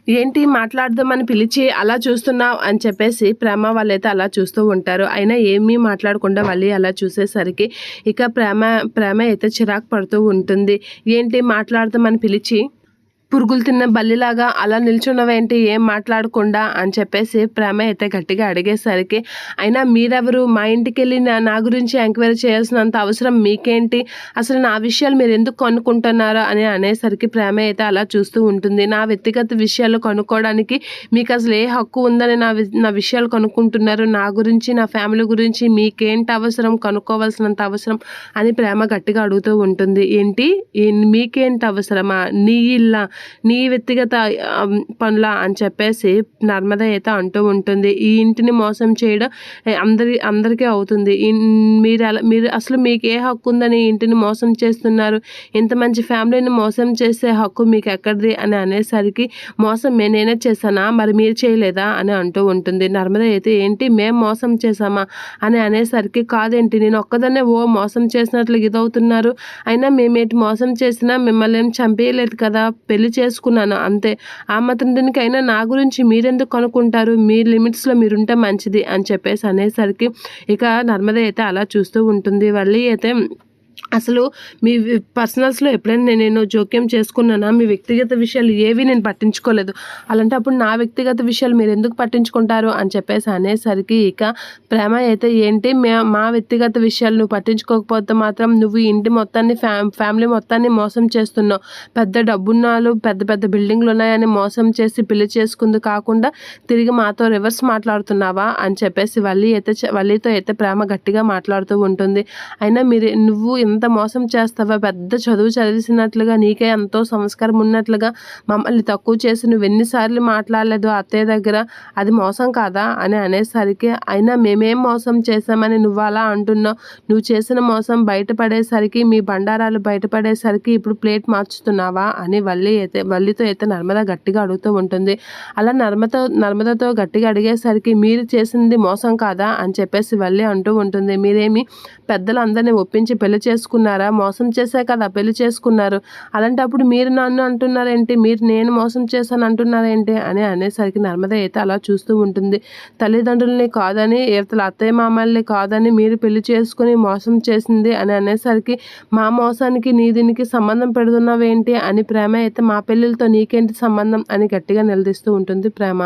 ఏంటి మాట్లాడదామని పిలిచి అలా చూస్తున్నావు అని చెప్పేసి ప్రేమ వాళ్ళైతే అలా చూస్తూ ఉంటారు. అయినా ఏమీ మాట్లాడకుండా వాళ్ళు అలా చూసేసరికి ఇక ప్రేమ అయితే చిరాకు పడుతూ ఉంటుంది. ఏంటి మాట్లాడదామని పిలిచి పురుగులు తిన్న బల్లిలాగా అలా నిల్చున్నవేంటి ఏం మాట్లాడకుండా అని చెప్పేసి ప్రేమ అయితే గట్టిగా అడిగేసరికి, అయినా మీరెవరు మా ఇంటికి వెళ్ళి నా గురించి ఎంక్వైరీ చేయాల్సినంత అవసరం మీకేంటి, అసలు నా విషయాలు మీరు ఎందుకు కనుక్కుంటున్నారో అని అనేసరికి ప్రేమ అయితే అలా చూస్తూ ఉంటుంది. నా వ్యక్తిగత విషయాలు కనుక్కోవడానికి మీకు అసలు ఏ హక్కు ఉందని నా విషయాలు కనుక్కుంటున్నారు, నా గురించి నా ఫ్యామిలీ గురించి మీకేంటి అవసరం, కనుక్కోవాల్సినంత అవసరం అని ప్రేమ గట్టిగా అడుగుతూ ఉంటుంది. ఏంటి మీకేంటి అవసరమా, నీ ఇల్లా, నీ వ్యక్తిగత పనులా అని చెప్పేసి నర్మద అయితే అంటూ ఉంటుంది. ఈ ఇంటిని మోసం చేయడం అందరికీ అవుతుంది. మీరు అసలు మీకు ఏ హక్కు ఉందని ఇంటిని మోసం చేస్తున్నారు, ఇంత మంచి ఫ్యామిలీని మోసం చేసే హక్కు మీకు ఎక్కడిది అని అనేసరికి, మోసం నేనే చేశానా, మరి మీరు చేయలేదా అని అంటూ ఉంటుంది. నర్మద అయితే ఏంటి మేము మోసం చేశామా అని అనేసరికి, కాదేంటి నేను ఒక్కదాన్నే మోసం చేసినట్లు ఇదవుతున్నారు, అయినా మేమేంటి మోసం చేసినా మిమ్మల్ని ఏం చంపేయలేదు కదా, పెళ్లి చేసుకున్నాను అంతే, ఆ మాత్రం దీనికైనా నా గురించి మీరెందుకు కనుక్కుంటారు, మీ లిమిట్స్లో మీరుంటే మంచిది అని చెప్పేసి అనేసరికి ఇక నర్మద అయితే అలా చూస్తూ ఉంటుంది. వల్లి అయితే అసలు మీ పర్సనల్స్లో ఎప్పుడైనా నేను జోక్యం చేసుకున్నానా, మీ వ్యక్తిగత విషయాలు ఏవి నేను పట్టించుకోలేదు, అలాంటప్పుడు నా వ్యక్తిగత విషయాలు మీరు ఎందుకు పట్టించుకుంటారు అని చెప్పేసి అనేసరికి ఇక ప్రేమ అయితే ఏంటి మా వ్యక్తిగత విషయాలు నువ్వు పట్టించుకోకపోతే మాత్రం నువ్వు ఇంటి మొత్తాన్ని ఫ్యామిలీ మొత్తాన్ని మోసం చేస్తున్నావు, పెద్ద డబ్బున్నాళ్ళు పెద్ద పెద్ద బిల్డింగ్లు ఉన్నాయని మోసం చేసి పెళ్లి చేసుకుంది కాకుండా తిరిగి మాతో రివర్స్ మాట్లాడుతున్నావా అని చెప్పేసి వల్లితో అయితే ప్రేమ గట్టిగా మాట్లాడుతూ ఉంటుంది. అయినా నువ్వు ఎంత మోసం చేస్తావా, పెద్ద చదువు చదివిసినట్లుగా నీకే ఎంతో సంస్కారం ఉన్నట్లుగా మమ్మల్ని తక్కువ చేసి నువ్వు ఎన్నిసార్లు మాట్లాడలేదు అత్తయ్య దగ్గర, అది మోసం కాదా అని అనేసరికి, అయినా మేమేం మోసం చేసామని నువ్వు అలా అంటున్నావు, నువ్వు చేసిన మోసం బయటపడేసరికి, మీ బండారాలు బయటపడేసరికి ఇప్పుడు ప్లేట్ మార్చుతున్నావా అని వల్లితో అయితే నర్మద గట్టిగా అడుగుతూ ఉంటుంది. అలా నర్మదతో గట్టిగా అడిగేసరికి, మీరు చేసింది మోసం కాదా అని చెప్పేసి వల్లి అంటూ ఉంటుంది. మీరేమి పెద్దలందరినీ ఒప్పించి పెళ్లి చేసుకున్నారా, మోసం చేసే కదా పెళ్లి చేసుకున్నారు, అలాంటప్పుడు మీరు నన్ను అంటున్నారేంటి, మీరు నేను మోసం చేశాను అంటున్నారేంటి అని అనేసరికి నర్మద అయితే అలా చూస్తూ ఉంటుంది. తల్లిదండ్రులని కాదని, ఇతల అత్తయ్య మామల్ని కాదని మీరు పెళ్లి చేసుకుని మోసం చేసింది అని అనేసరికి, మా మోసానికి నీ దీనికి సంబంధం పెడుతున్నావేంటి అని ప్రేమ అయితే, మా పెళ్ళిళ్ళతో నీకేంటి సంబంధం అని గట్టిగా నిలదీస్తూ ఉంటుంది ప్రేమ.